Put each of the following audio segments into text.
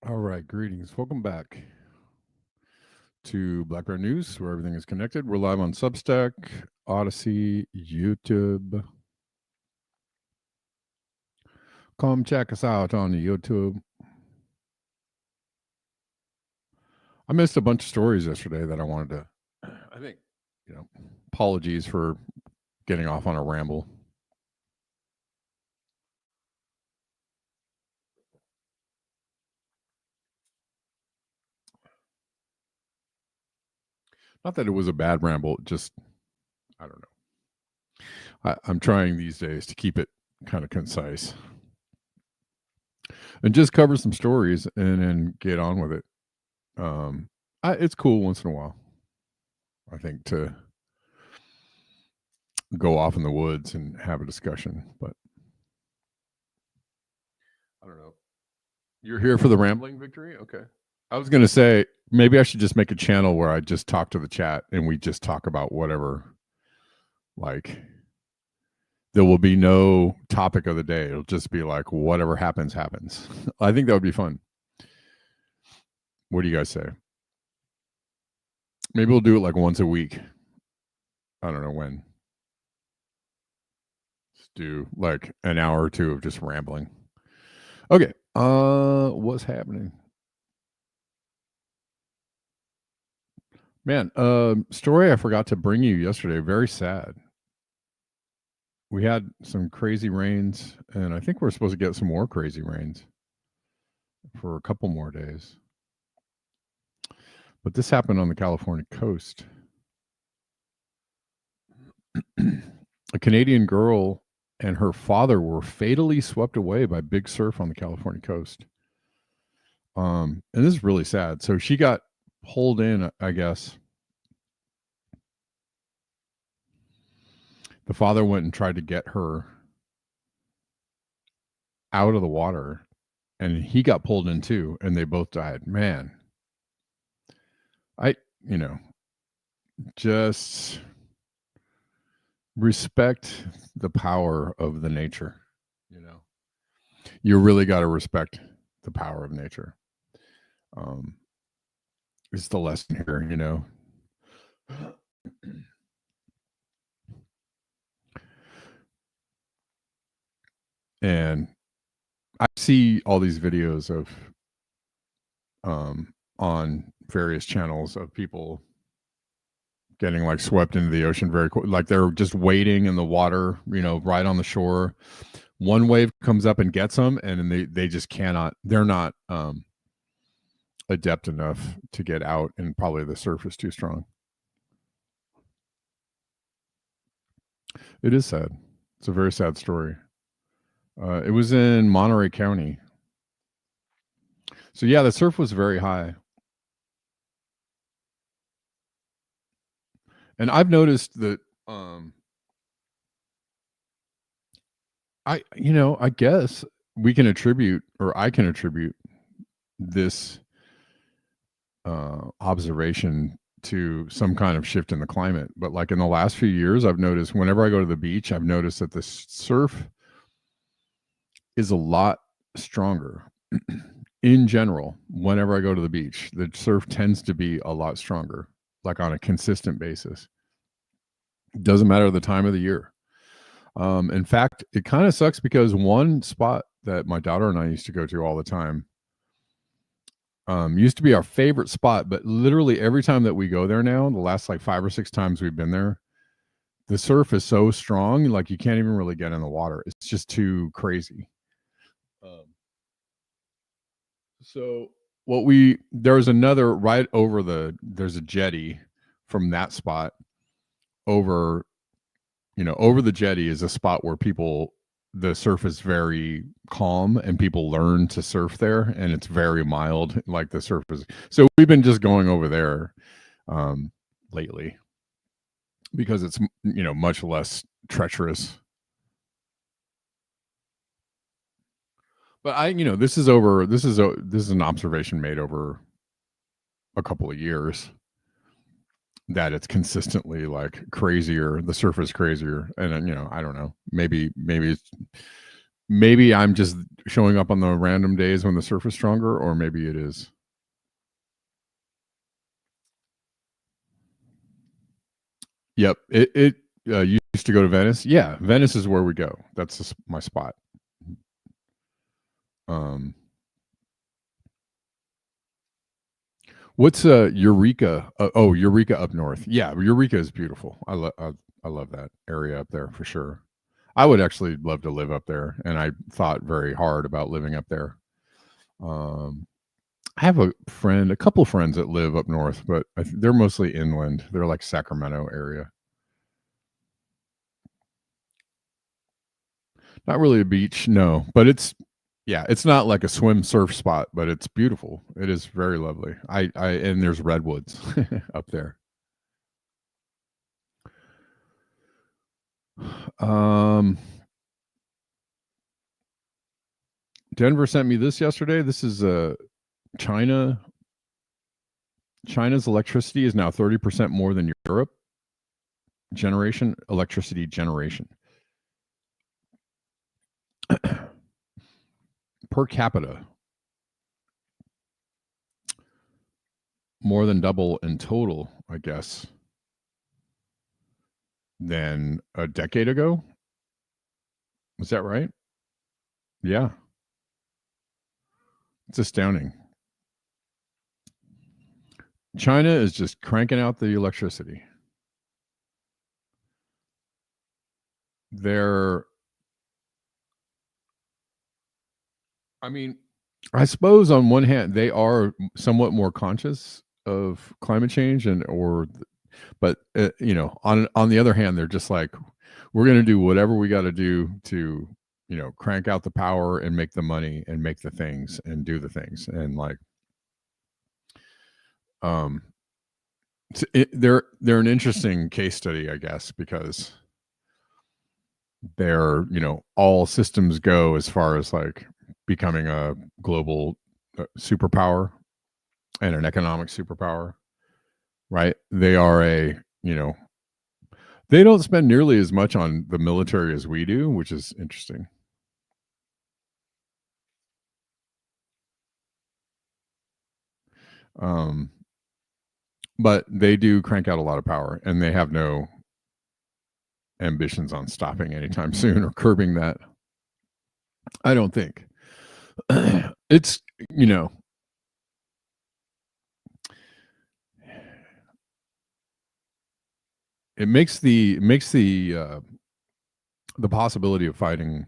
All right, greetings. Welcome back to Black Bear News, where everything is connected. We're live on Substack, Odyssey, YouTube. Come check us out on the YouTube. I missed a bunch of stories yesterday that I wanted to, I think, apologies for getting off on a ramble. Not that it was a bad ramble, just, I don't know. I'm trying these days to keep it kind of concise and just cover some stories and then get on with it. It's cool once in a while, I think, to go off in the woods and have a discussion, but I don't know. You're here for the rambling, Victory? Okay. I was going to say, maybe I should just make a channel where I just talk to the chat and we just talk about whatever. Like, there will be no topic of the day. It'll just be like, whatever happens, happens. I think that would be fun. What do you guys say? Maybe we'll do it like once a week. I don't know when. Just do like an hour or two of just rambling. Okay. What's happening? Man, story I forgot to bring you yesterday. Very sad. We had some crazy rains, and I think we're supposed to get some more crazy rains for a couple more days. But this happened on the California coast. A Canadian girl and her father were fatally swept away by big surf on the California coast. And this is really sad. So she got pulled in, I guess. The father went and tried to get her out of the water, and he got pulled in too, and they both died. Man, I, you know, just respect the power of the nature. You know, you really got to respect the power of nature. It's the lesson here, you know. And I see all these videos of on various channels of people getting like swept into the ocean very quick, like they're just waiting in the water, you know, right on the shore. One wave comes up and gets them, and then they just cannot. They're not adept enough to get out, and probably the surf is too strong. It is sad. It's a very sad story. It was in Monterey County. So yeah, the surf was very high. And I've noticed that I guess we can attribute, or I can attribute this observation to some kind of shift in the climate. But like in the last few years, I've noticed whenever I go to the beach, I've noticed that the surf is a lot stronger. In general, whenever I go to the beach, the surf tends to be a lot stronger, like on a consistent basis. Doesn't matter the time of the year. In fact, it kind of sucks because one spot that my daughter and I used to go to all the time used to be our favorite spot, but literally every time that we go there now, the last like 5 or 6 times we've been there, the surf is so strong, like you can't even really get in the water. It's just too crazy. Um, so there's another right over there's a jetty from that spot over, over the jetty is a spot where the surf is very calm and people learn to surf there, and it's very mild, like the surf is. So we've been just going over there lately because it's much less treacherous. But this is an observation made over a couple of years that it's consistently like crazier. The surf is crazier, and I don't know. Maybe I'm just showing up on the random days when the surf is stronger, or maybe it is. Yep. It used to go to Venice. Yeah, Venice is where we go. That's my spot. Um, what's Eureka? Eureka up north. Yeah, Eureka is beautiful. I love that area up there for sure. I would actually love to live up there, and I thought very hard about living up there. I have a couple friends that live up north, but they're mostly inland. They're like Sacramento area. Not really a beach, no, but it's not like a swim surf spot, but it's beautiful. It is very lovely. And there's redwoods up there. Denver sent me this yesterday. This is China. China's electricity is now 30% more than Europe. Electricity generation. Per capita, more than double in total, I guess, than a decade ago. Was that right? Yeah. It's astounding. China is just cranking out the electricity. I mean, I suppose on one hand they are somewhat more conscious of climate change but on the other hand they're just like, we're going to do whatever we got to do to crank out the power and make the money and make the things and do the things, and like they're an interesting case study, I guess, because they're all systems go as far as like becoming a global superpower and an economic superpower, right? They are they don't spend nearly as much on the military as we do, which is interesting. But they do crank out a lot of power, and they have no ambitions on stopping anytime soon or curbing that. I don't think. It's it makes the possibility of fighting,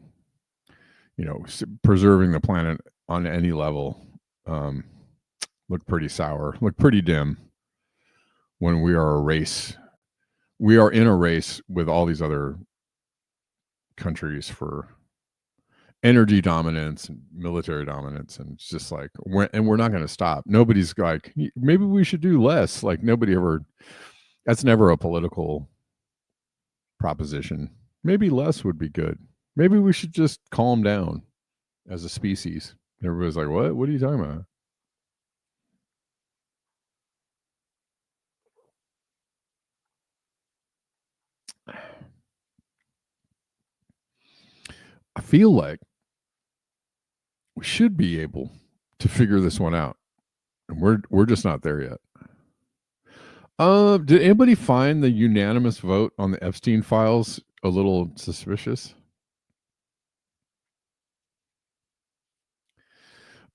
preserving the planet on any level, look pretty sour, look pretty dim when we are in a race with all these other countries for energy dominance and military dominance, and it's just like we're not going to stop. Nobody's like, maybe we should do less. Like that's never a political proposition. Maybe less would be good. Maybe we should just calm down as a species. Everybody's like, what are you talking about? I feel like we should be able to figure this one out, and we're just not there yet. Did anybody find the unanimous vote on the Epstein files a little suspicious?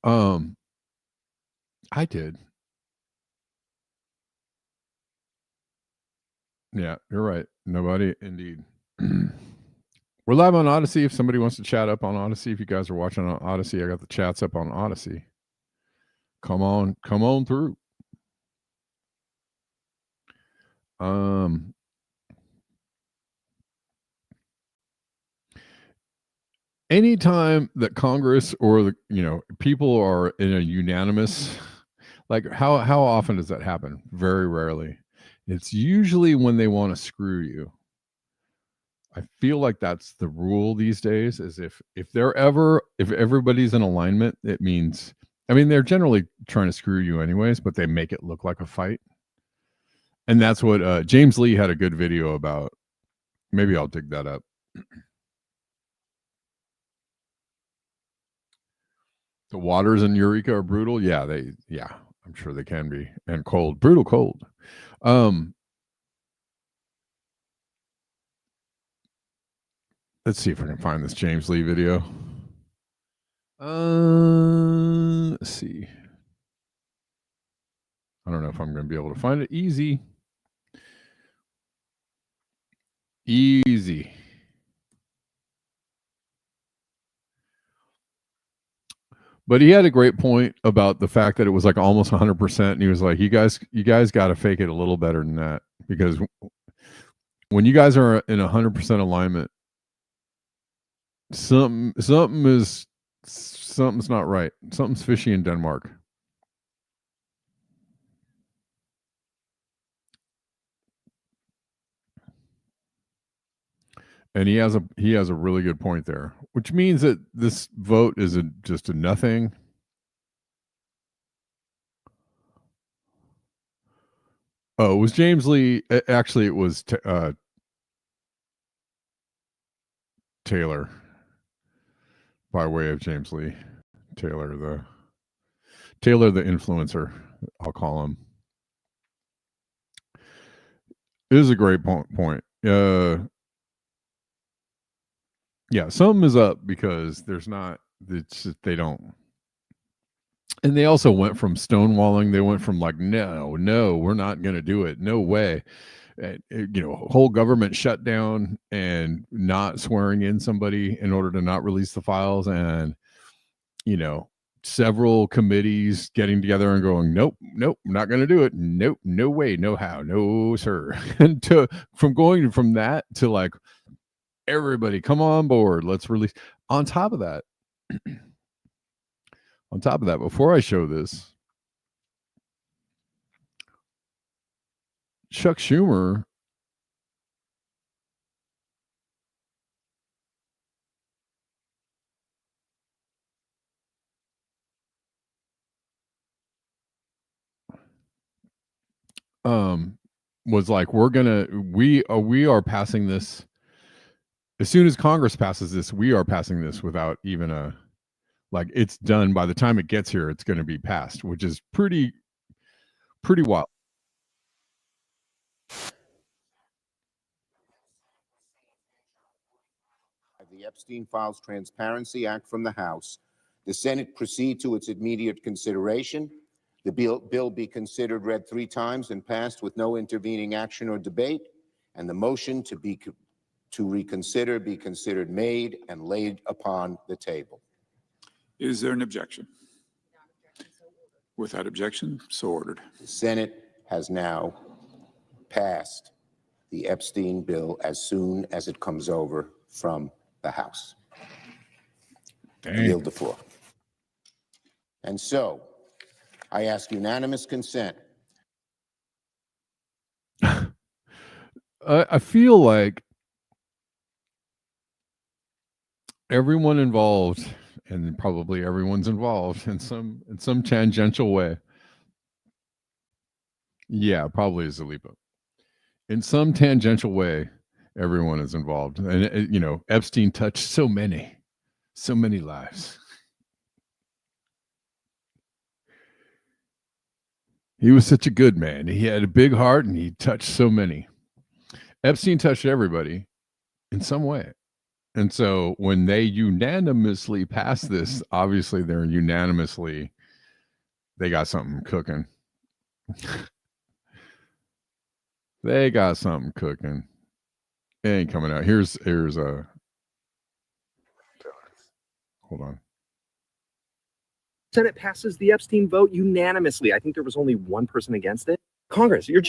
I did. Yeah, you're right. Nobody, indeed. We're live on Odyssey. If somebody wants to chat up on Odyssey, if you guys are watching on Odyssey, I got the chats up on Odyssey. Come on through. Anytime that Congress or the people are in a unanimous, like how often does that happen? Very rarely. It's usually when they want to screw you. I feel like that's the rule these days, is if everybody's in alignment, it means, I mean, they're generally trying to screw you anyways, but they make it look like a fight. And that's what James Lee had a good video about. Maybe I'll dig that up. The waters in Eureka are brutal. Yeah, I'm sure they can be. And cold, brutal cold. Let's see if I can find this James Lee video. Let's see. I don't know if I'm going to be able to find it. Easy. But he had a great point about the fact that it was like almost 100%, and he was like, you guys got to fake it a little better than that, because when you guys are in 100% alignment, something's not right. Something's fishy in Denmark. And he has a really good point there, which means that this vote is just a nothing. Oh, it was James Lee. Actually, it was Taylor, by way of James Lee. Taylor the influencer, I'll call him. It is a great point. Yeah, something is up, because there's not. It's just, they don't. And they also went from stonewalling. They went from like, no, we're not going to do it. No way. Whole government shutdown and not swearing in somebody in order to not release the files. And, several committees getting together and going, nope, not going to do it. Nope, no way, no how, no sir. And from going from that to like, everybody come on board, let's release. On top of that, before I show this, Chuck Schumer was like, we are passing this as soon as Congress passes this. We are passing this without even it's done. By the time it gets here, it's going to be passed, which is pretty wild. The Epstein Files Transparency Act from the House. The Senate proceed to its immediate consideration. The bill be considered, read 3 times, and passed with no intervening action or debate. And the motion to reconsider be considered made and laid upon the table. Is there an objection? Without objection, so ordered. The Senate has now passed the Epstein bill as soon as it comes over from the House. I yield the floor. And so, I ask unanimous consent. I feel like everyone involved, and probably everyone's involved in some tangential way. Yeah, probably Zalipa. In some tangential way, everyone is involved. And, Epstein touched so many lives. He was such a good man. He had a big heart and he touched so many. Epstein touched everybody in some way. And so when they unanimously pass this, obviously they got something cooking. They got something cooking. It ain't coming out. Here's a. Hold on. Senate passes the Epstein vote unanimously. I think there was only one person against it. Congress, you're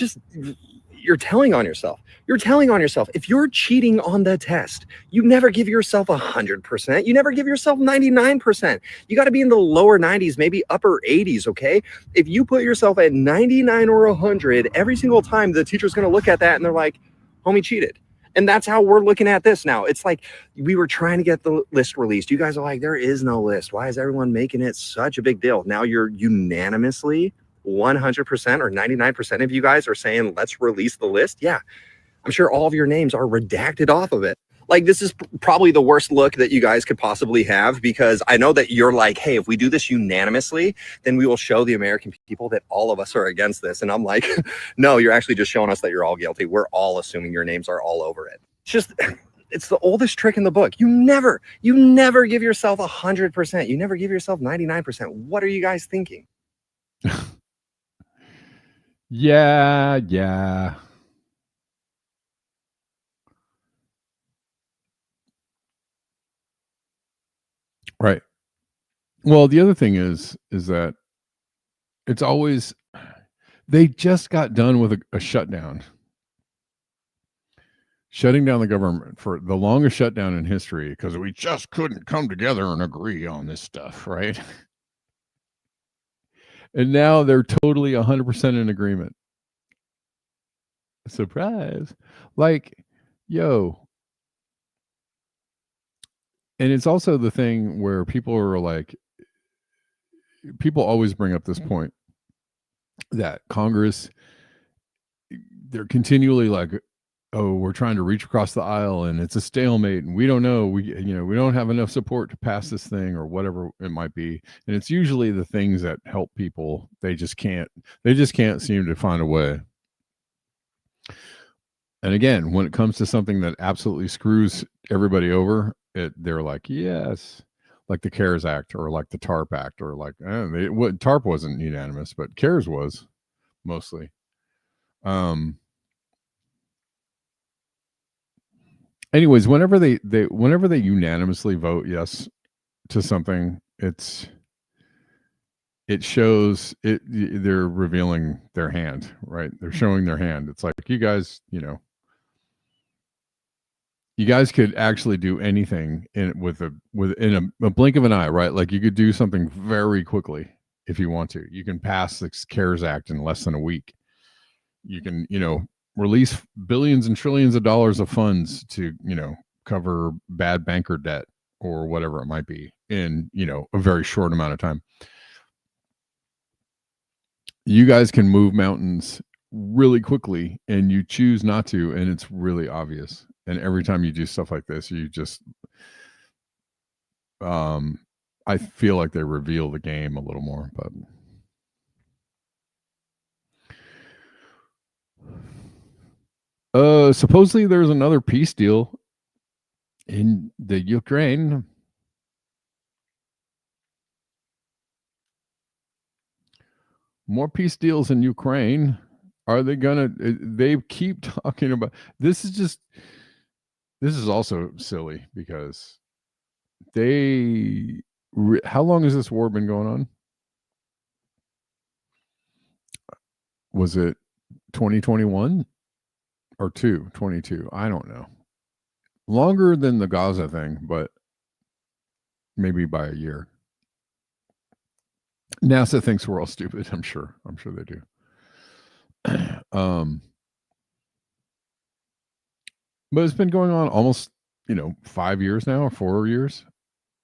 telling on yourself. You're telling on yourself. If you're cheating on the test, you never give yourself 100%. You never give yourself 99%. You got to be in the lower 90s, maybe upper 80s, okay? If you put yourself at 99 or 100, every single time the teacher's going to look at that and they're like, homie cheated. And that's how we're looking at this now. It's like we were trying to get the list released. You guys are like, there is no list. Why is everyone making it such a big deal? Now you're unanimously 100% or 99% of you guys are saying, let's release the list. Yeah, I'm sure all of your names are redacted off of it. Like, this is probably the worst look that you guys could possibly have, because I know that you're like, hey, if we do this unanimously, then we will show the American people that all of us are against this. And I'm like, no, you're actually just showing us that you're all guilty. We're all assuming your names are all over it. It's the oldest trick in the book. You never give yourself 100%. You never give yourself 99%. What are you guys thinking? Yeah. Right. Well, the other thing is that it's always, they just got done with a shutdown. Shutting down the government for the longest shutdown in history because we just couldn't come together and agree on this stuff, right? And now they're totally 100% in agreement. Surprise. Like, yo. And it's also the thing where people are like, people always bring up this point that Congress, they're continually like, oh, we're trying to reach across the aisle and it's a stalemate and we don't know, we don't have enough support to pass this thing or whatever it might be. And it's usually the things that help people. They just can't seem to find a way. And again, when it comes to something that absolutely screws everybody over, they're like, yes. like the CARES Act or like the TARP Act or like TARP wasn't unanimous, but CARES was mostly. Anyways, whenever they unanimously vote yes to something, it shows it. They're revealing their hand, right? They're showing their hand. It's like, you guys, you guys could actually do anything in a blink of an eye, right? Like, you could do something very quickly if you want to. You can pass the CARES Act in less than a week. You can, release billions and trillions of dollars of funds to, cover bad banker debt or whatever it might be in, a very short amount of time. You guys can move mountains really quickly, and you choose not to, and it's really obvious. And every time you do stuff like this, you just I feel like they reveal the game a little more. But supposedly there's another peace deal in the Ukraine. More peace deals in Ukraine. Are they gonna? They keep talking about this. This is also silly because how long has this war been going on? Was it 2021 or 2022? I don't know. Longer than the Gaza thing, but maybe by a year. NASA thinks we're all stupid. I'm sure they do. But it's been going on almost 5 years now, or 4 years,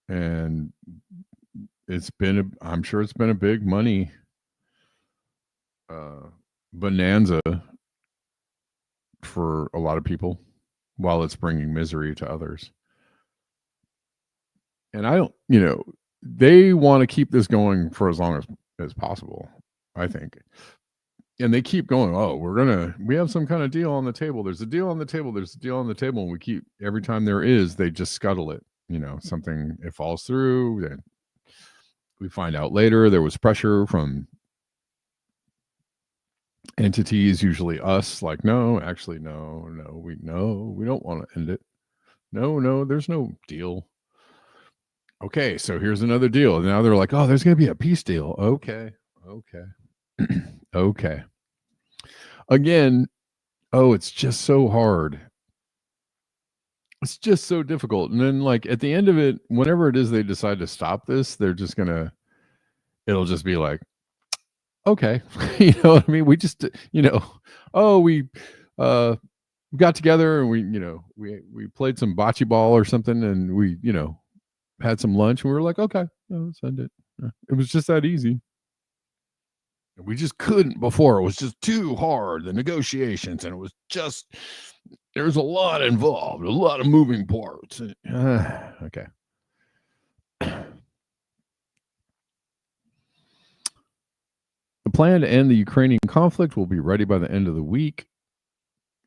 and I'm sure it's been a big money bonanza for a lot of people, while it's bringing misery to others. And I don't, they want to keep this going for as long as possible, I think. And they keep going, we have some kind of deal on the table. There's a deal on the table. There's a deal on the table. And every time there is, they just scuttle it. Something, it falls through. Then we find out later there was pressure from entities, usually us, like, no, actually, no, we don't want to end it. No, there's no deal. Okay, so here's another deal. And now they're like, there's going to be a peace deal. Okay. Okay. Again, it's just so hard. It's just so difficult. And then, like, at the end of it, whenever it is they decide to stop this, they're just it'll just be like, okay. You know what I mean? We just, we got together and we played some bocce ball or something, and we, had some lunch, and we were like, okay, let's end it. It was just that easy. We just couldn't before. It was just too hard, the negotiations, and it was just, there's a lot involved, a lot of moving parts. Okay. The plan to end the Ukrainian conflict will be ready by the end of the week.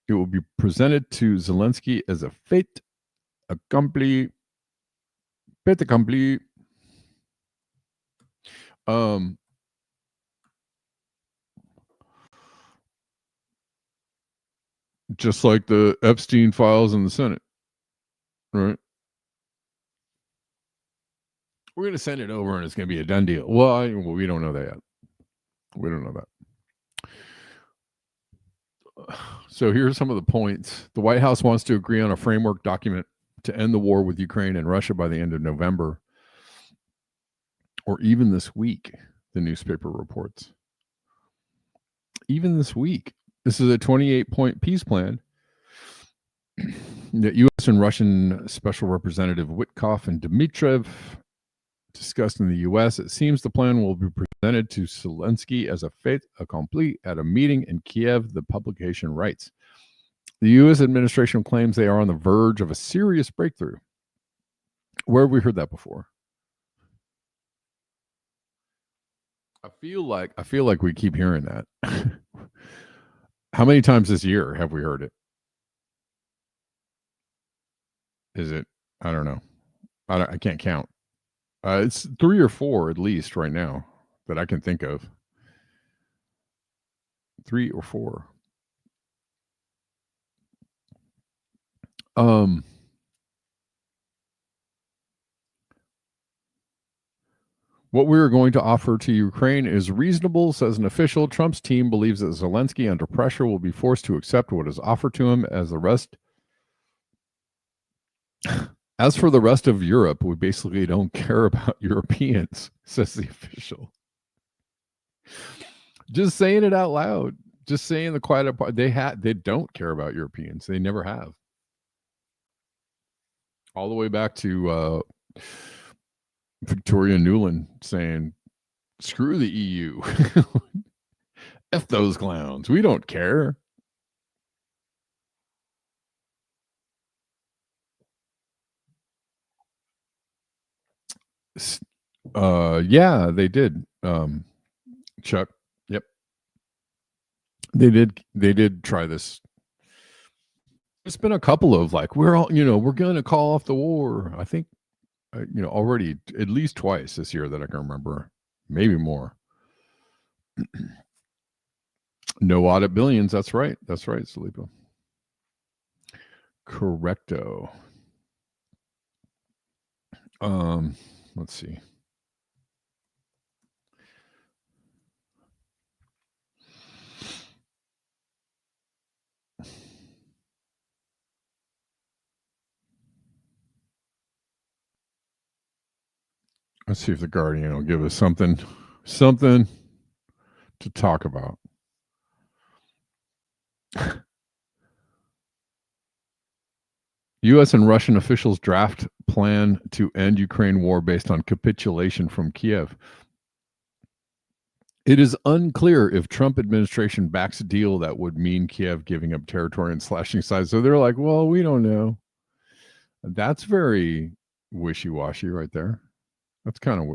It will be presented to Zelensky as a fait accompli. Fait accompli. Just like the Epstein files in the Senate, right? We're going to send it over and it's going to be a done deal. Well, we don't know that yet. We don't know that. So here's some of the points. The White House wants to agree on a framework document to end the war with Ukraine and Russia by the end of November, or even this week, the newspaper reports. Even this week. This is a 28-point peace plan that U.S. and Russian Special Representative Witkoff and Dmitriev discussed in the U.S. It seems the plan will be presented to Zelensky as a fait accompli at a meeting in Kiev, the publication writes. The U.S. administration claims they are on the verge of a serious breakthrough. Where have we heard that before? I feel like we keep hearing that. How many times this year have we heard it? Is it? I don't know. I can't count. It's 3 or 4 at least right now that I can think of. 3 or 4. What we are going to offer to Ukraine is reasonable, says an official. Trump's team believes that Zelensky, under pressure, will be forced to accept what is offered to him. As for the rest of Europe, we basically don't care about Europeans, says the official. Just saying it out loud. Just saying the quiet part. They don't care about Europeans. They never have. All the way back to Victoria Nuland saying, screw the EU. F those clowns. We don't care. Yeah, they did. Chuck. Yep. They did try this. There's been a couple of like, we're going to call off the war. I think, already at least twice this year that I can remember, maybe more. No audit billions. That's right. That's right, Salipo. Correcto. Let's see. Let's see if the Guardian will give us something to talk about. U.S. and Russian officials draft plan to end Ukraine war based on capitulation from Kiev. It is unclear if Trump administration backs a deal that would mean Kiev giving up territory and slashing sides. So they're like, well, we don't know. That's very wishy-washy right there. That's kind of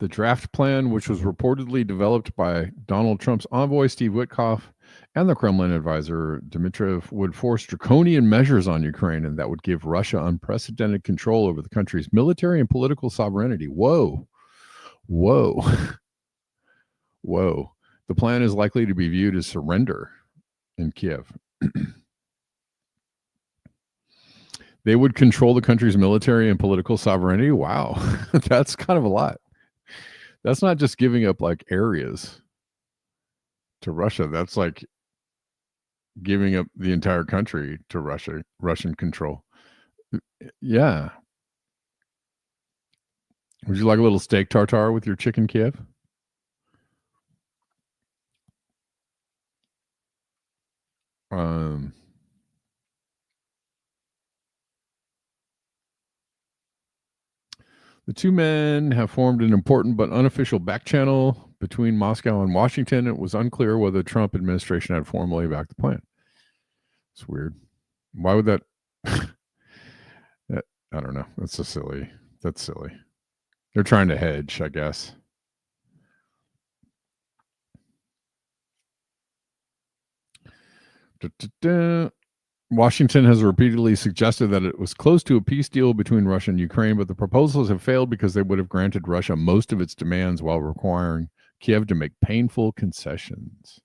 the draft plan, which was reportedly developed by Donald Trump's envoy, Steve Witkoff, and the Kremlin advisor, Dmitriev, would force draconian measures on Ukraine, and that would give Russia unprecedented control over the country's military and political sovereignty. Whoa. Whoa. Whoa. The plan is likely to be viewed as surrender in Kiev. They would control the country's military and political sovereignty. Wow. That's kind of a lot. That's not just giving up like areas to Russia. That's like giving up the entire country to Russian control. Yeah. Would you like a little steak tartare with your chicken, Kiev? The two men have formed an important but unofficial back channel between Moscow and Washington. It was unclear whether the Trump administration had formally backed the plan. It's weird. Why would that? I don't know. That's so silly. That's silly. They're trying to hedge, I guess. Washington has repeatedly suggested that it was close to a peace deal between Russia and Ukraine, but the proposals have failed because they would have granted Russia most of its demands while requiring Kiev to make painful concessions.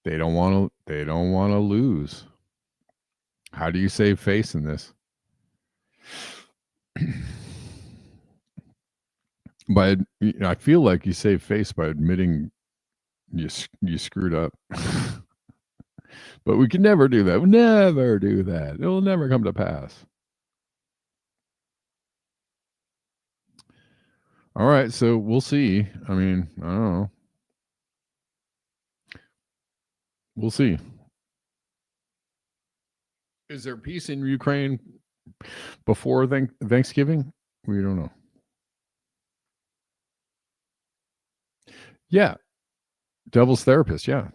They don't want to lose. How do you save face in this? I feel like you save face by admitting you screwed up. But we can never do that. We'll never do that. It will never come to pass. All right, so we'll see. I mean, I don't know. We'll see. Is there peace in Ukraine before Thanksgiving? We don't know. Yeah. Devil's therapist. Yeah.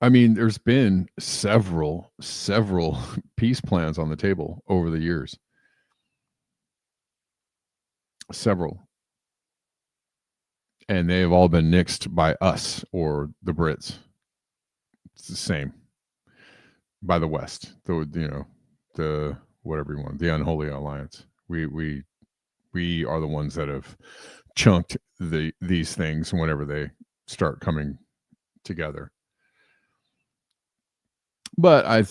I mean, there's been several peace plans on the table over the years. several. And they have all been nixed by us or the Brits. It's the same. By the West, the whatever you want, the unholy alliance. We are the ones that have chunked these things whenever they start coming together. But at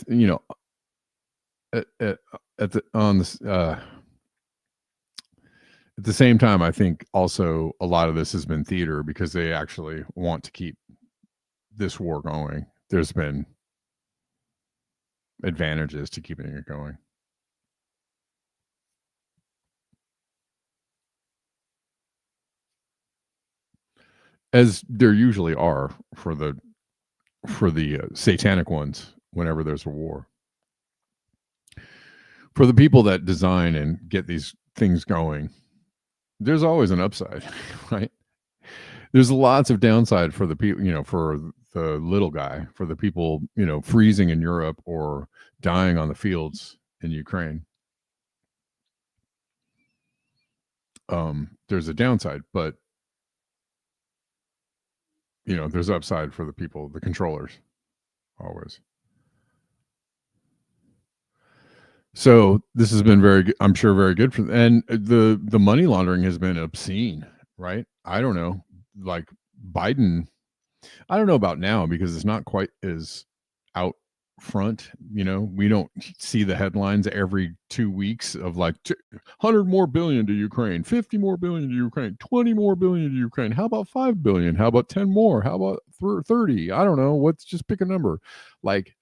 the same time, I think also a lot of this has been theater because they actually want to keep this war going. There's been advantages to keeping it going. As there usually are for the satanic ones whenever there's a war. For the people that design and get these things going, there's always an upside, right? There's lots of downside for the people, for the little guy, for the people, freezing in Europe or dying on the fields in Ukraine. There's a downside, but there's upside for the people, the controllers, always. So this has been very good, I'm sure very good for them. And the money laundering has been obscene, right? I don't know, like Biden, I don't know about now because it's not quite as out front. We don't see the headlines every 2 weeks of like 100 more billion to Ukraine, 50 more billion to Ukraine, 20 more billion to Ukraine. How about 5 billion? How about 10 more? How about 30? I don't know. Just pick a number. Like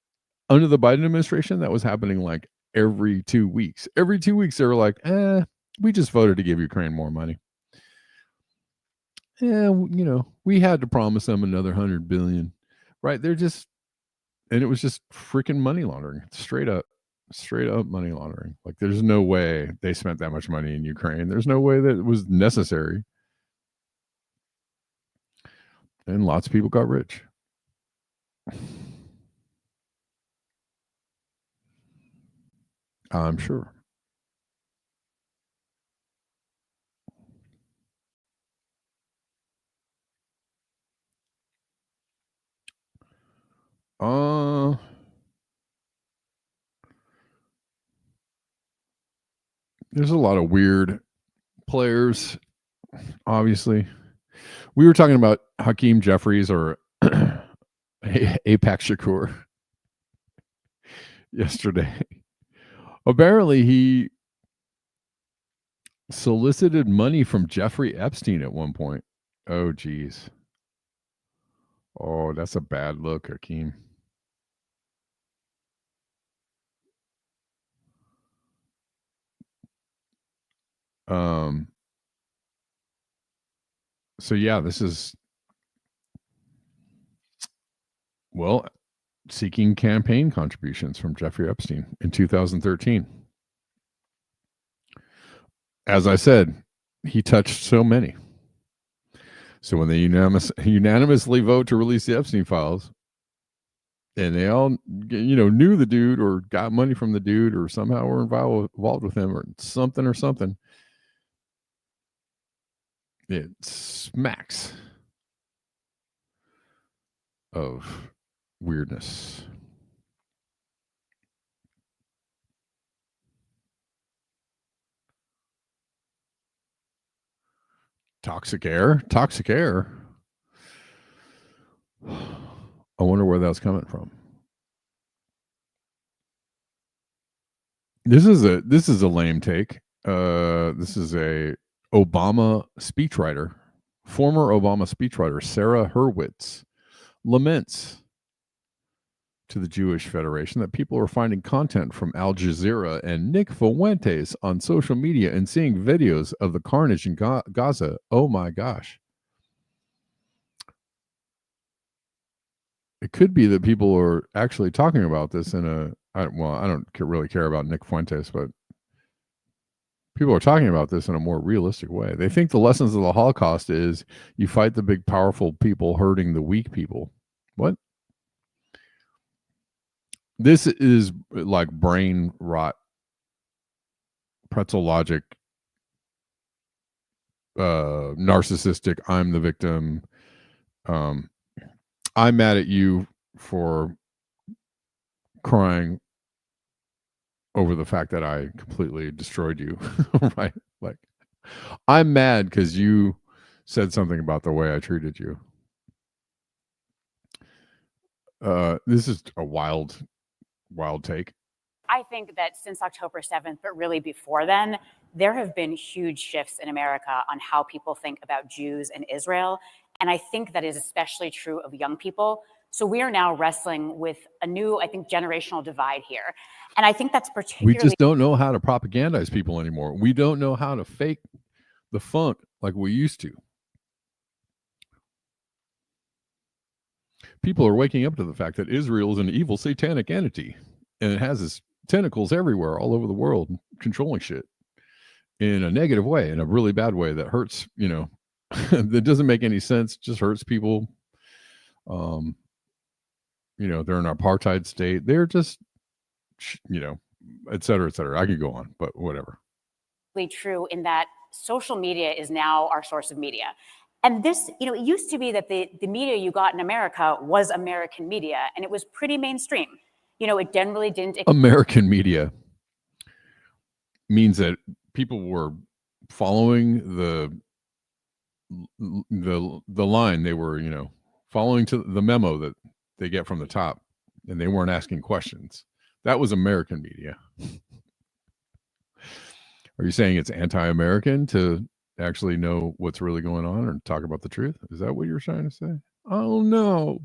under the Biden administration, that was happening like every 2 weeks. Every 2 weeks, they were like, we just voted to give Ukraine more money. Yeah, we had to promise them another 100 billion, right? And it was just freaking money laundering, straight up money laundering. Like there's no way they spent that much money in Ukraine. There's no way that it was necessary. And lots of people got rich. I'm sure. There's a lot of weird players, obviously. We were talking about Hakeem Jeffries or Apex Shakur yesterday. Apparently, he solicited money from Jeffrey Epstein at one point. Oh, geez. Oh, that's a bad look, Hakeem. So yeah, this is seeking campaign contributions from Jeffrey Epstein in 2013. As I said, he touched so many. So when they unanimously vote to release the Epstein files, and they all knew the dude or got money from the dude or somehow were involved with him or something, it smacks of weirdness. Toxic air. I wonder where that's coming from. This is a lame take. This is a Obama speechwriter, former Obama speechwriter Sarah Hurwitz, laments to the Jewish Federation that people are finding content from Al Jazeera and Nick Fuentes on social media and seeing videos of the carnage in Gaza. Oh my gosh. It could be that people are actually talking about this I don't really care about Nick Fuentes, but people are talking about this in a more realistic way. They think the lessons of the Holocaust is you fight the big, powerful people hurting the weak people. What? This is like brain rot, pretzel logic narcissistic, I'm the victim. I'm mad at you for crying over the fact that I completely destroyed you. Right? Like, I'm mad because you said something about the way I treated you. This is a wild take. I think that since October 7th, but really before then, there have been huge shifts in America on how people think about Jews and Israel. And I think that is especially true of young people. So we are now wrestling with a new, I think, generational divide here. And I think that's We particularly just don't know how to propagandize people anymore. We don't know how to fake the funk like we used to. People are waking up to the fact that Israel is an evil satanic entity, and it has its tentacles everywhere all over the world, controlling shit in a negative way, in a really bad way that hurts, that doesn't make any sense, just hurts people. They're an apartheid state. They're just, et cetera, et cetera. I could go on, but whatever. true in that social media is now our source of media. And this, it used to be that the media you got in America was American media, and it was pretty mainstream. It generally didn't. American media means that people were following the line. They were, following to the memo that they get from the top, and they weren't asking questions. That was American media. Are you saying it's anti-American to actually know what's really going on or talk about the truth? Is that what you're trying to say? Oh no,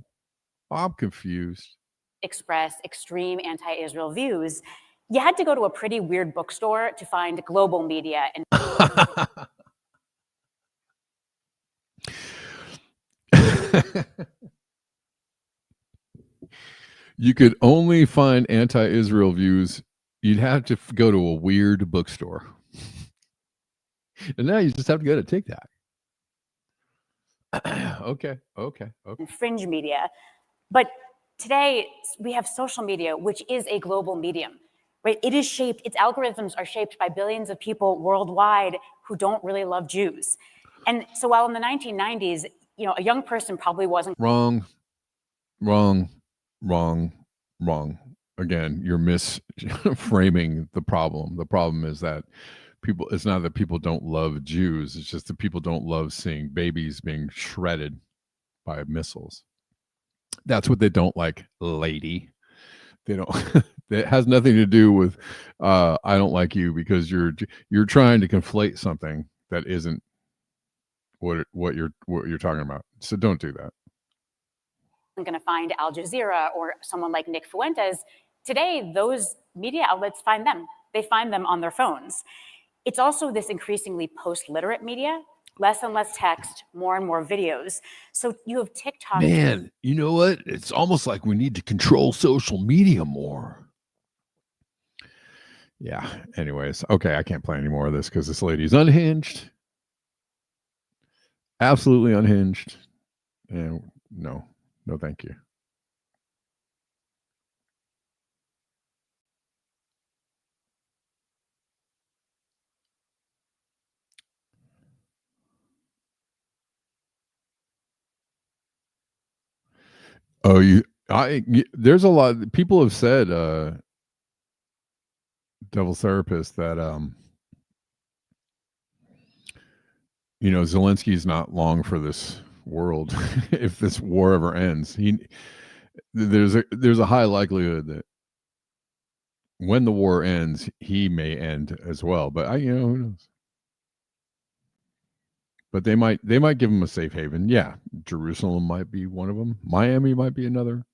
I'm confused. Express extreme anti-Israel views, you had to go to a pretty weird bookstore to find global media. And you could only find anti-Israel views. You'd have to go to a weird bookstore. And now you just have to go to TikTok. Okay. Fringe media. But today we have social media, which is a global medium, right? Its algorithms are shaped by billions of people worldwide who don't really love Jews. And so while in the 1990s, a young person probably wasn't. Wrong. Again, you're misframing the problem. The problem is that it's not that people don't love Jews. It's just that people don't love seeing babies being shredded by missiles. That's what they don't like, lady. They don't. It has nothing to do with I don't like you because you're trying to conflate something that isn't what you're talking about. So don't do that. I'm going to find Al Jazeera or someone like Nick Fuentes. Today, those media outlets find them. They find them on their phones. It's also this increasingly post-literate media, less and less text, more and more videos. So you have TikTok. Man, you know what? It's almost like we need to control social media more. Yeah. Anyways, okay, I can't play any more of this because this lady's unhinged. Absolutely unhinged. And no, thank you. Oh, there's a lot. People have said, Devil Therapist, that Zelensky's not long for this world. If this war ever ends, there's a high likelihood that when the war ends, he may end as well. But who knows? But they might give him a safe haven. Yeah, Jerusalem might be one of them. Miami might be another.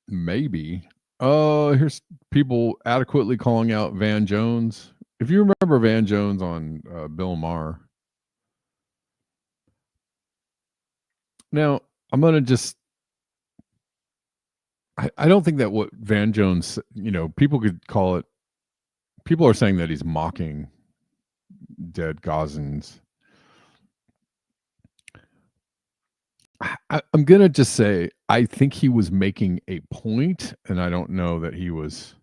Maybe. Here's people adequately calling out Van Jones. If you remember Van Jones on Bill Maher. Now, I'm going to just I don't think that what Van Jones, people could call it. People are saying that he's mocking dead Gazans. I'm gonna just say I think he was making a point, and I don't know that he was.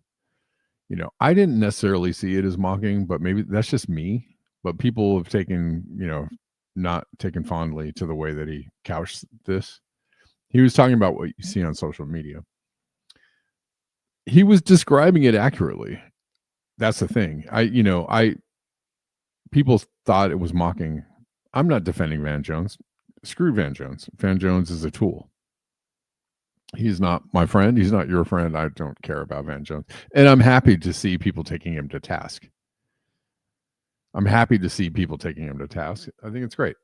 I didn't necessarily see it as mocking, but maybe that's just me. But people have taken, not taken fondly to the way that he couched this. He was talking about what you see on social media. He was describing it accurately. That's the thing. People thought it was mocking. I'm not defending Van Jones. Screw Van Jones. Van Jones is a tool. He's not my friend. He's not your friend. I don't care about Van Jones. And I'm happy to see people taking him to task. I think it's great.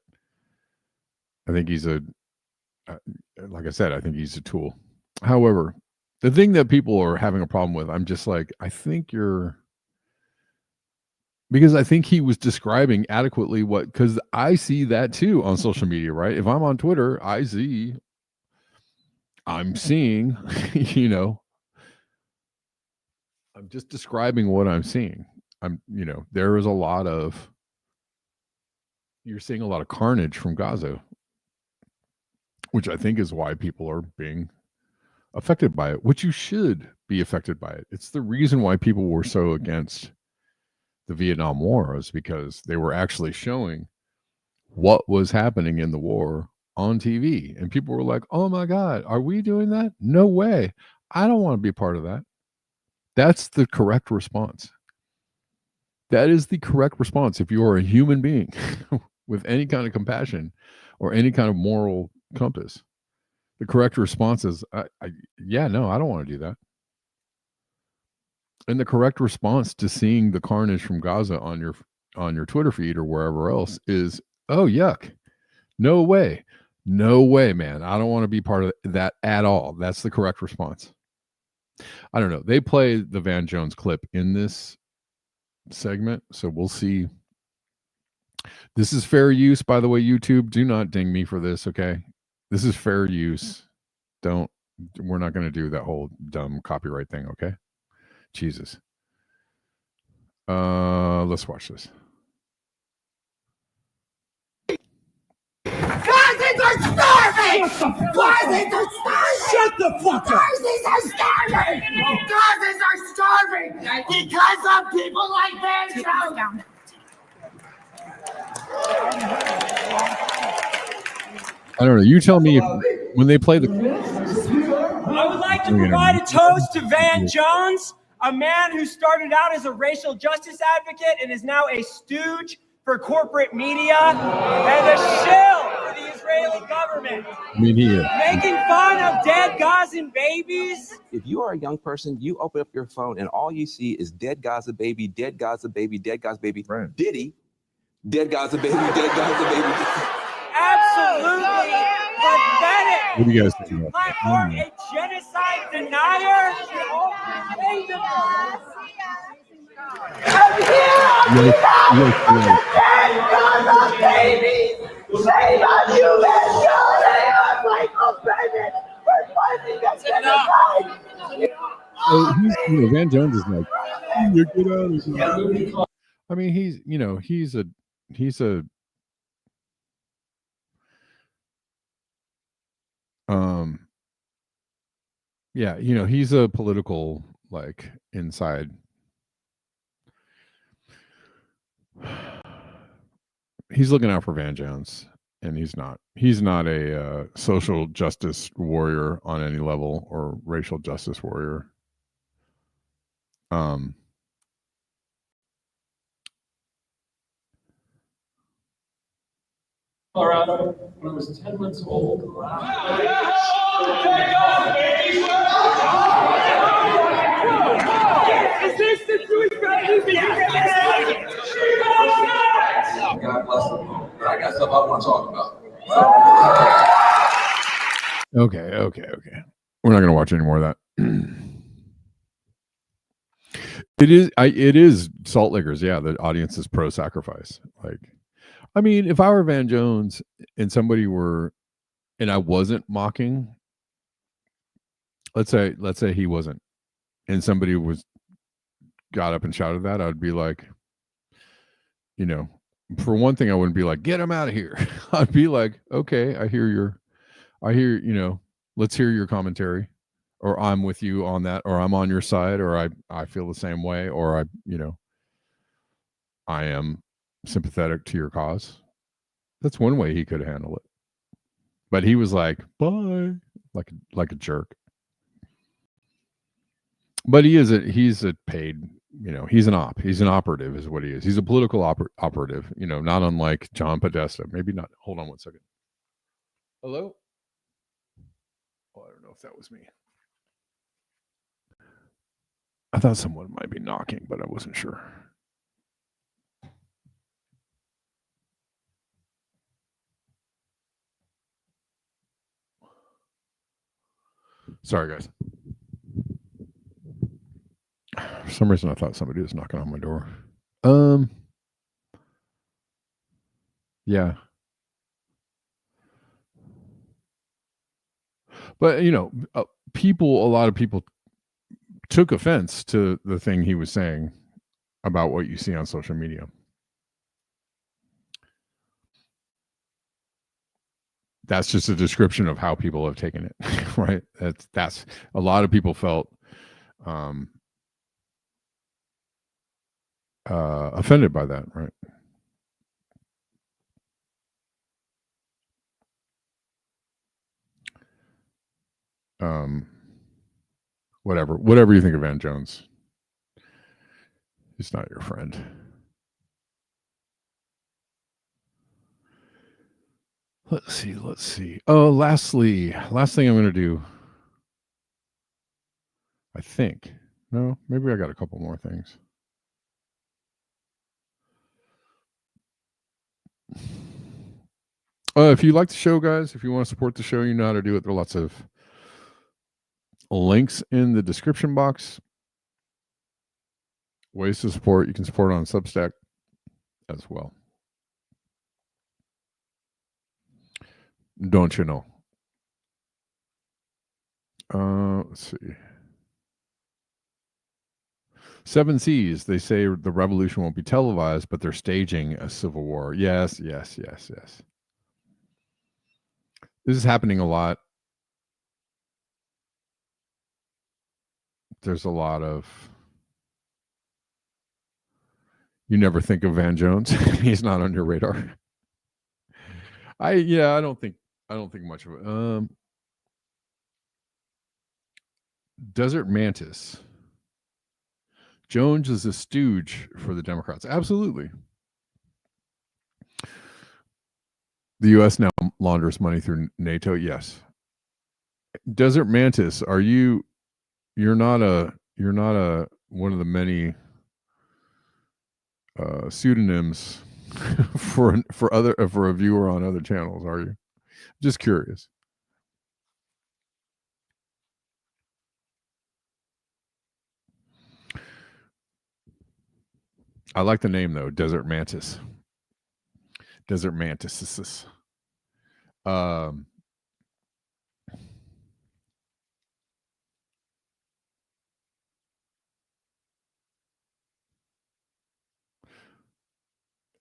I think he's like I said, I think he's a tool. However, the thing that people are having a problem with, I'm just like, because I think he was describing adequately because I see that too on social media, right? If I'm on Twitter, I'm seeing, I'm just describing what I'm seeing. There is you're seeing a lot of carnage from Gaza, which I think is why people are being affected by it, which you should be affected by it. It's the reason why people were so against the Vietnam War, is because they were actually showing what was happening in the war on TV. And people were like, oh my God, are we doing that? No way. I don't want to be a part of that. That's the correct response. That is the correct response. If you are a human being with any kind of compassion or any kind of moral compass, the correct response is, yeah, no, I don't want to do that. And the correct response to seeing the carnage from Gaza on your Twitter feed or wherever else is, oh, yuck. No way. No way, man. I don't want to be part of that at all. That's the correct response. I don't know. They play the Van Jones clip in this segment, so we'll see. This is fair use, by the way. YouTube, do not ding me for this, okay? This is fair use. We're not going to do that whole dumb copyright thing, okay? Jesus. Let's watch this. Gazans are starving! Gazans are starving! Shut the fuck up! Gazans are starving! Gazans are starving because of people like Van Jones! I don't know. You tell me when they play the... I would like to provide a toast to Van Jones, a man who started out as a racial justice advocate and is now a stooge for corporate media and a shill for the Israeli government. Making fun of dead Gazan babies. If you are a young person, you open up your phone and all you see is dead Gaza baby, dead Gaza baby, dead Gaza baby, right. Diddy, dead Gaza baby, dead Gaza baby. Absolutely pathetic. What do you guys think about that? Platform a genocide denier. I'm here! Babies! Shame on you, Van Jones! They are Michael Bennett! We're fighting a genocide! Van Jones is like, you get out of here. I mean, he's yeah, he's a political, like, inside. He's looking out for Van Jones, and he's not a social justice warrior on any level, or racial justice warrior. Colorado, when I was 10 months old. Is this the Jewish revolution? God bless them, but I got stuff I want to talk about. Okay. We're not going to watch any more of that. It is Salt Lickers. Yeah, the audience is pro-sacrifice. Like, I mean, if I were Van Jones and somebody were, and I wasn't mocking, let's say he wasn't, and somebody got up and shouted that, I'd be like, for one thing, I wouldn't be like, get him out of here. I'd be like, okay, I hear I hear, let's hear your commentary, or I'm with you on that, or I'm on your side, or I feel the same way, or I am sympathetic to your cause. That's one way he could handle it. But he was like, bye, like a jerk. But he's a paid, he's an operative is what he is. He's a political operative, not unlike John Podesta. Maybe not. Hold on one second. Hello? Oh, I don't know if that was me. I thought someone might be knocking, but I wasn't sure. Sorry, guys. For some reason, I thought somebody was knocking on my door. Yeah. But, a lot of people took offense to the thing he was saying about what you see on social media. That's just a description of how people have taken it, right? That's a lot of people felt offended by that, right? Whatever you think of Van Jones, he's not your friend. Let's see. Oh, last thing I'm going to do, I think. No, maybe I got a couple more things. If you like the show, guys, if you want to support the show, you know how to do it. There are lots of links in the description box. Ways to support. You can support on Substack as well. Don't you know? Let's see. 7 Seas. They say the revolution won't be televised, but they're staging a civil war. Yes. This is happening a lot. There's a lot of. You never think of Van Jones. He's not on your radar. I don't think much of it. Desert Mantis. Jones is a stooge for the Democrats. Absolutely. The U.S. now launders money through NATO. Yes. Desert Mantis, you're not a one of the many pseudonyms for a viewer on other channels, are you? Just curious. I like the name though, Desert Mantis. Desert Mantis.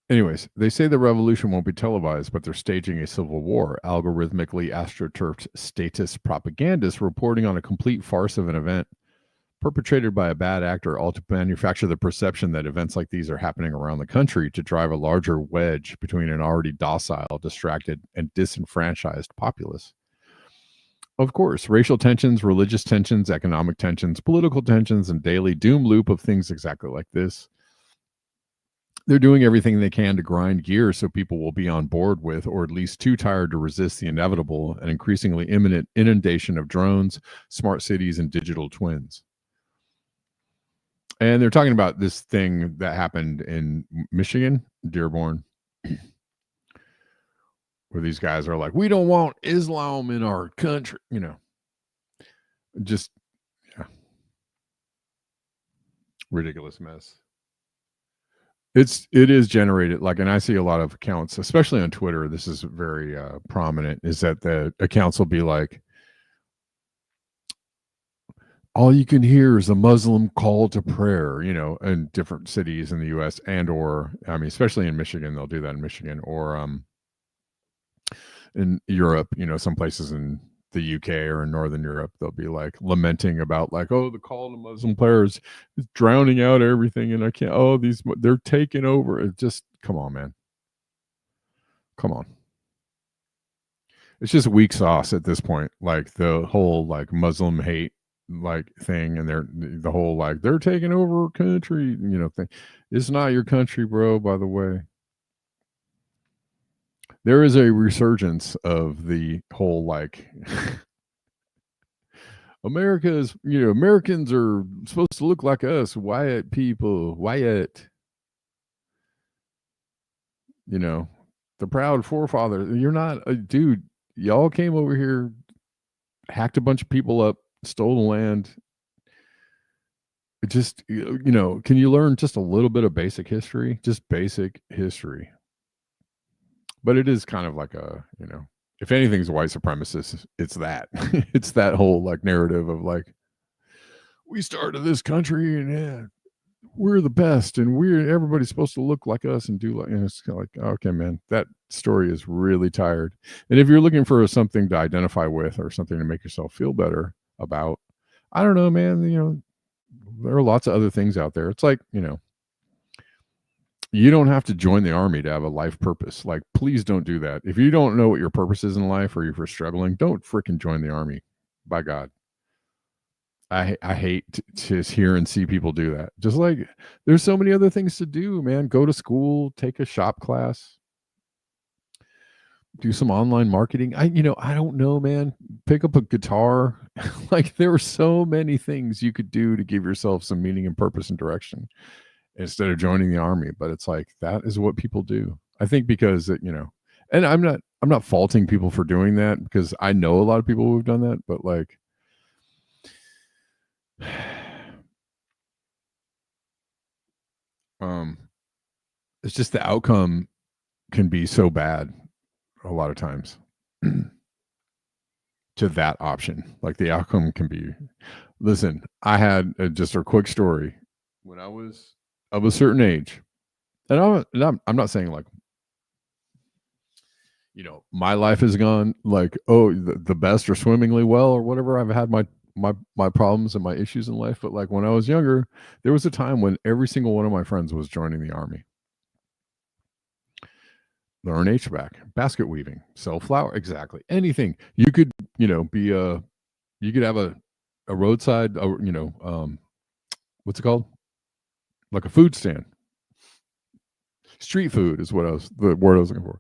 Anyways, they say the revolution won't be televised, but they're staging a civil war. Algorithmically astroturfed statist propagandists reporting on a complete farce of an event perpetrated by a bad actor, all to manufacture the perception that events like these are happening around the country to drive a larger wedge between an already docile, distracted, and disenfranchised populace. Of course, racial tensions, religious tensions, economic tensions, political tensions, and daily doom loop of things exactly like this. They're doing everything they can to grind gears so people will be on board with, or at least too tired to resist the inevitable and increasingly imminent inundation of drones, smart cities, and digital twins. And they're talking about this thing that happened in Michigan, Dearborn, where these guys are like, we don't want Islam in our country, just, ridiculous mess. It is generated and I see a lot of accounts, especially on Twitter. This is very prominent, is that the accounts will be like, all you can hear is a Muslim call to prayer, in different cities in the U.S. especially in Michigan, they'll do that in Michigan, or in Europe, some places in the UK or in Northern Europe, they'll be like lamenting about like, oh, the call to Muslim players is drowning out everything, and I can't. Oh, they're taking over. It just come on, man. Come on. It's just weak sauce at this point. Like the whole like Muslim hate like thing, and the whole like they're taking over our country, thing. It's not your country, bro. By the way. There is a resurgence of the whole like America's, Americans are supposed to look like us, Wyatt people, Wyatt. The proud forefather. You're not a dude. Y'all came over here, hacked a bunch of people up, stole the land. It just, can you learn just a little bit of basic history? Just basic history. But it is kind of like a, if anything's a white supremacist, it's that. It's that whole like narrative of like, we started this country and yeah, we're the best and everybody's supposed to look like us and do like, it's kind of like, okay, man, that story is really tired. And if you're looking for something to identify with or something to make yourself feel better about, I don't know, man, there are lots of other things out there. It's like, you don't have to join the army to have a life purpose. Like, please don't do that. If you don't know what your purpose is in life or if you're struggling, don't freaking join the army. By God. I hate to hear and see people do that. Just like there's so many other things to do, man. Go to school, take a shop class, do some online marketing. I don't know, man. Pick up a guitar. Like there are so many things you could do to give yourself some meaning and purpose and direction instead of joining the army. But it's like that is what people do. I think because and I'm not faulting people for doing that because I know a lot of people who've done that, but like it's just the outcome can be so bad a lot of times to that option. Like the outcome can be, listen, I had just a quick story when I was of a certain age, and I'm not saying like, my life has gone like, oh, the best or swimmingly well or whatever. I've had my problems and my issues in life, but like when I was younger, there was a time when every single one of my friends was joining the army. Learn HVAC, basket weaving, sell flour, exactly anything. You could, be you could have a roadside, what's it called? Like a food stand. Street food is the word I was looking for.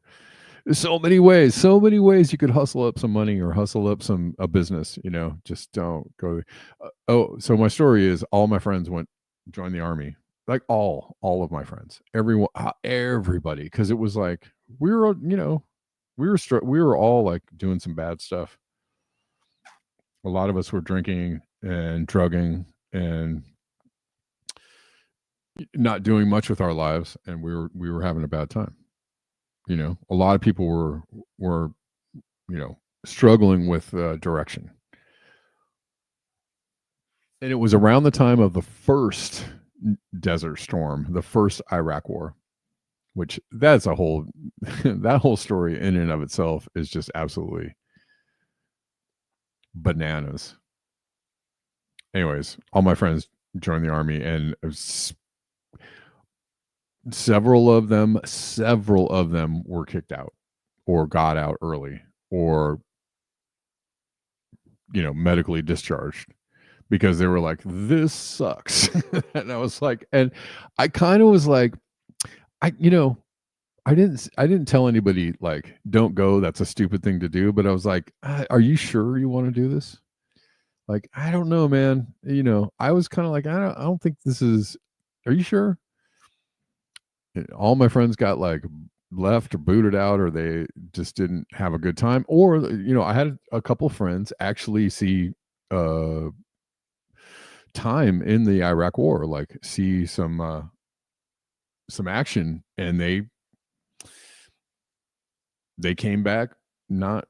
There's so many ways you could hustle up some money or hustle up a business, just don't go. So my story is all my friends joined the army, like all of my friends, everybody. Cause it was like, we were all like doing some bad stuff. A lot of us were drinking and drugging and not doing much with our lives. And we were having a bad time. A lot of people were struggling with direction. And it was around the time of the first Desert Storm, the first Iraq War, which that's that whole story in and of itself is just absolutely bananas. Anyways, all my friends joined the army, and several of them were kicked out or got out early or medically discharged because they were like, this sucks. And I was like, and I kind of was like, I didn't tell anybody like, don't go, that's a stupid thing to do, but I was like, are you sure you want to do this? Like, I don't know, man. I was kind of like, I don't think this is, are you sure? All my friends got like left or booted out, or they just didn't have a good time. Or, I had a couple friends actually see time in the Iraq War, like see some action, and they came back not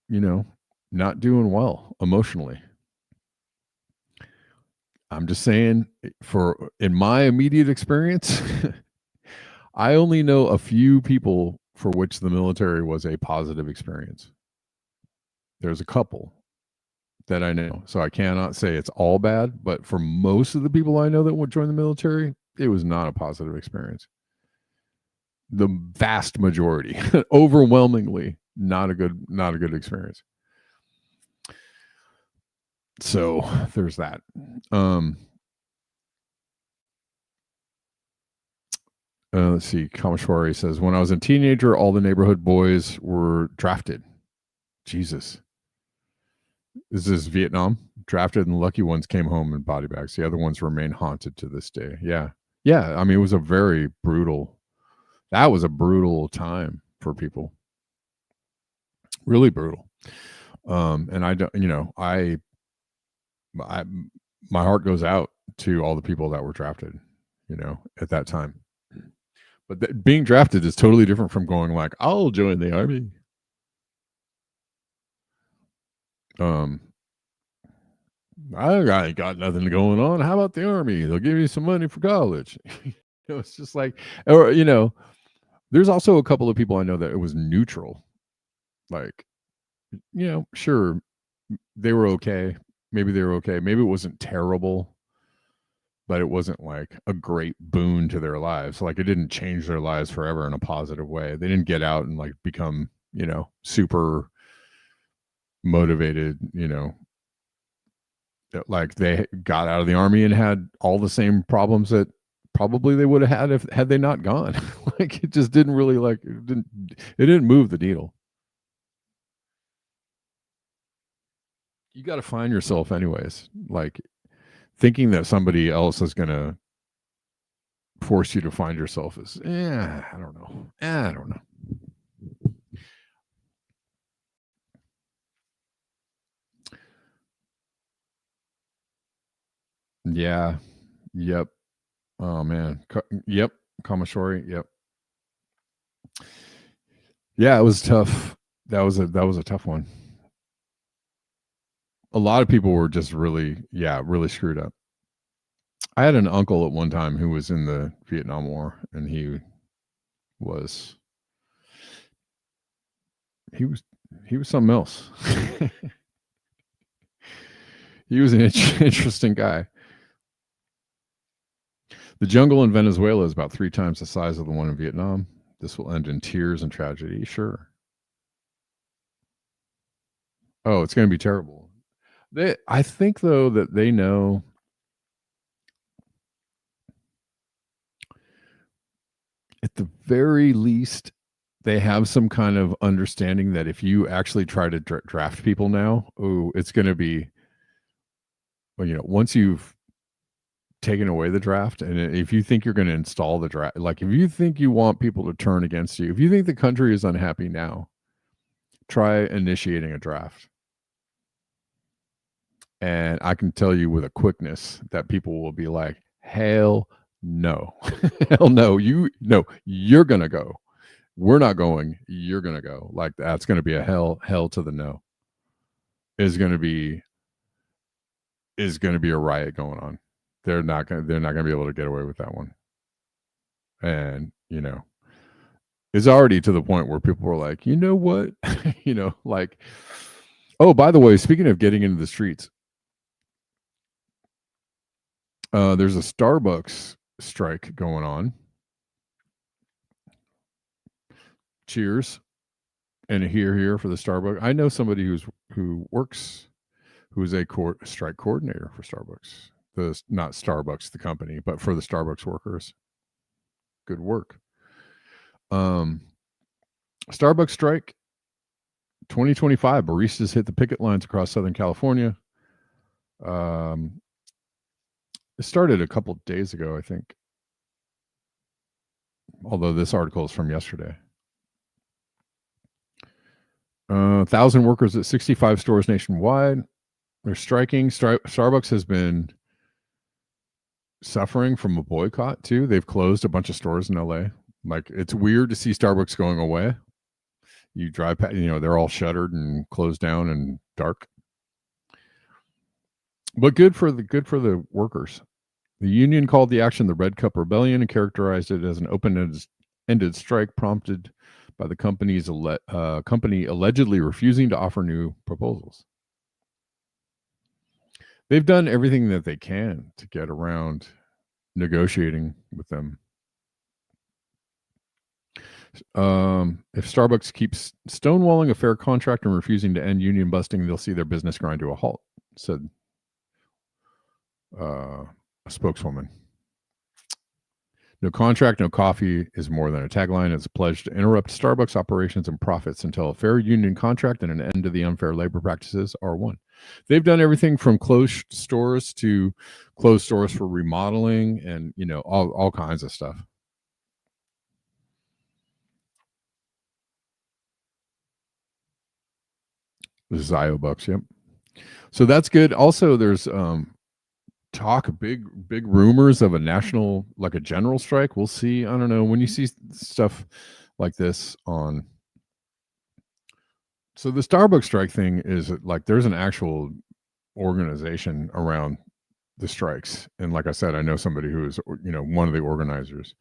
doing well emotionally. I'm just saying, in my immediate experience, I only know a few people for which the military was a positive experience. There's a couple that I know. So I cannot say it's all bad, but for most of the people I know that would join the military, it was not a positive experience. The vast majority, overwhelmingly, not a good experience. So there's that. Let's see. Kamashwari says, when I was a teenager, all the neighborhood boys were drafted. Jesus. This is Vietnam. Drafted, and the lucky ones came home in body bags. The other ones remain haunted to this day. Yeah. I mean, it was a very brutal. That was a brutal time for people. Really brutal. And I don't, my heart goes out to all the people that were drafted, at that time. But being drafted is totally different from going like, I'll join the army. I got nothing going on. How about the army? They'll give you some money for college. It's just like, or there's also a couple of people I know that it was neutral. Like, sure, they were okay. Maybe they were okay. Maybe it wasn't terrible, but it wasn't like a great boon to their lives. Like, it didn't change their lives forever in a positive way. They didn't get out and like become, super motivated, like they got out of the army and had all the same problems that probably they would have had had they not gone. Like, it just didn't really it didn't move the needle. You got to find yourself anyways. Like, thinking that somebody else is going to force you to find yourself is, I don't know. Yeah. Yep. Oh man. Yep. Kamashori. Yep. Yeah, it was tough. That was a tough one. A lot of people were just really screwed up. I had an uncle at one time who was in the Vietnam War, and he was something else. He was an interesting guy. The jungle in Venezuela is about 3 times the size of the one in Vietnam. This will end in tears and tragedy. Sure. Oh, it's going to be terrible. I think, though, that they know. At the very least, they have some kind of understanding that if you actually try to draft people now, it's going to be, once you've taken away the draft, and if you think you're going to install the draft, like if you think you want people to turn against you, if you think the country is unhappy now, try initiating a draft. And I can tell you with a quickness that people will be like, hell no. Hell no. You're going to go. We're not going. You're going to go. Like, that's going to be a hell to the no. Is going to be a riot going on. They're not going to be able to get away with that one. And, it's already to the point where people were like, you know what? Like, oh, by the way, speaking of getting into the streets, there's a Starbucks strike going on. Cheers. And a here for the Starbucks. I know somebody who's a strike coordinator for Starbucks. Not Starbucks, the company, but for the Starbucks workers. Good work. Starbucks strike 2025. Baristas hit the picket lines across Southern California. It started a couple days ago, I think. Although this article is from yesterday. 1,000 workers at 65 stores nationwide. They're striking. Starbucks has been suffering from a boycott too. They've closed a bunch of stores in LA. Like, it's weird to see Starbucks going away. You drive past, they're all shuttered and closed down and dark. But good for the workers. The union called the action the Red Cup Rebellion and characterized it as an open-ended strike prompted by the company allegedly refusing to offer new proposals. They've done everything that they can to get around negotiating with them. If Starbucks keeps stonewalling a fair contract and refusing to end union busting, they'll see their business grind to a halt, said a spokeswoman. No contract, no coffee is more than a tagline. It's a pledge to interrupt Starbucks operations and profits until a fair union contract and an end to the unfair labor practices are won. They've done everything from closed stores to closed stores for remodeling and, all kinds of stuff. The Zio Bucks, yep. So that's good. Also, there's talk, big rumors of a national, like a general strike. We'll see. I don't know. When you see stuff like this on, so the Starbucks strike thing is like there's an actual organization around the strikes, and like I said, I know somebody who is one of the organizers.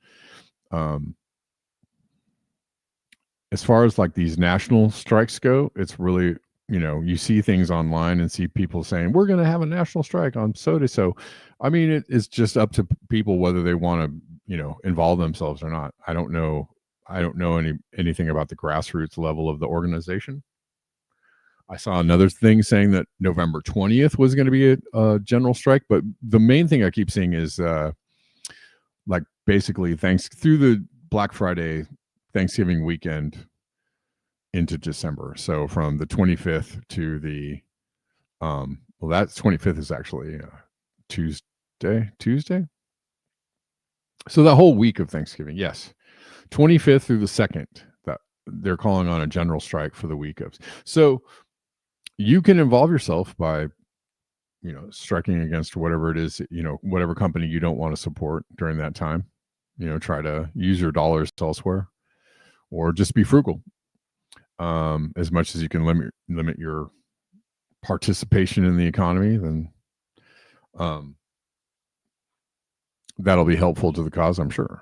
As far as like these national strikes go, it's really, you see things online and see people saying we're going to have a national strike on so. I mean, it's just up to people whether they want to, involve themselves or not. I don't know anything about the grassroots level of the organization. I saw another thing saying that November 20th was going to be a general strike, but the main thing I keep seeing is like basically through the Black Friday, Thanksgiving weekend into December. So from the 25th to the that 25th is actually Tuesday. So that whole week of Thanksgiving, yes, 25th through the 2nd, that they're calling on a general strike for the week of. So you can involve yourself by, striking against whatever it is, whatever company you don't want to support during that time. Try to use your dollars elsewhere, or just be frugal. As much as you can limit your participation in the economy, then that'll be helpful to the cause, I'm sure.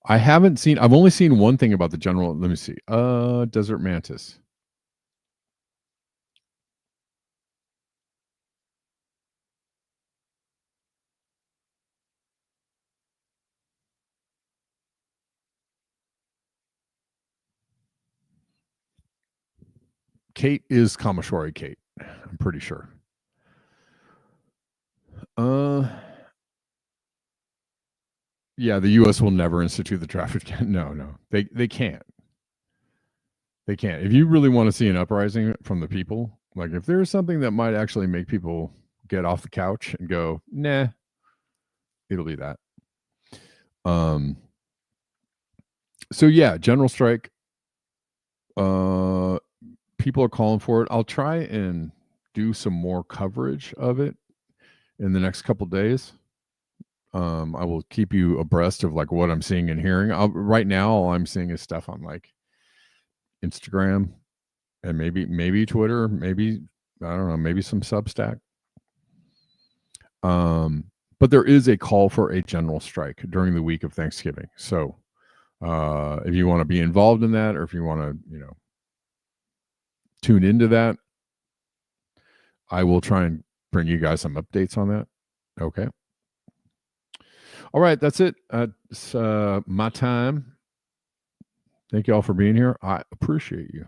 I've only seen one thing about the general. Let me see. Desert Mantis. Kate is Kamashori Kate. I'm pretty sure. Yeah, the U.S. will never institute the traffic. No, they can't. They can't. If you really want to see an uprising from the people, like if there's something that might actually make people get off the couch and go, nah, it'll be that. So yeah, general strike. People are calling for it. I'll try and do some more coverage of it in the next couple days. I will keep you abreast of like what I'm seeing and hearing. Right now, all I'm seeing is stuff on like Instagram and maybe Twitter, maybe I don't know, maybe some Substack. But there is a call for a general strike during the week of Thanksgiving. So if you want to be involved in that, or if you want to, tune into that, I will try and bring you guys some updates on that. Okay. All right, that's it. It's my time. Thank you all for being here. I appreciate you.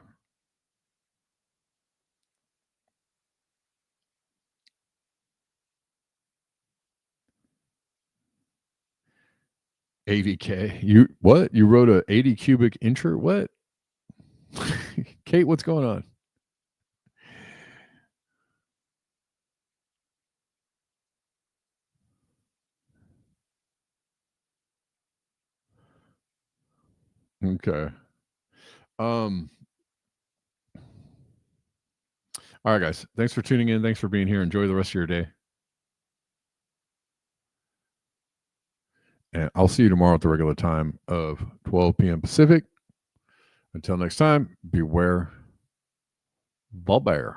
$80K. You what? You wrote a 80 cubic incher? What? Kate, what's going on? Okay. All right, guys. Thanks for tuning in. Thanks for being here. Enjoy the rest of your day. And I'll see you tomorrow at the regular time of 12 p.m. Pacific. Until next time, beware the bear.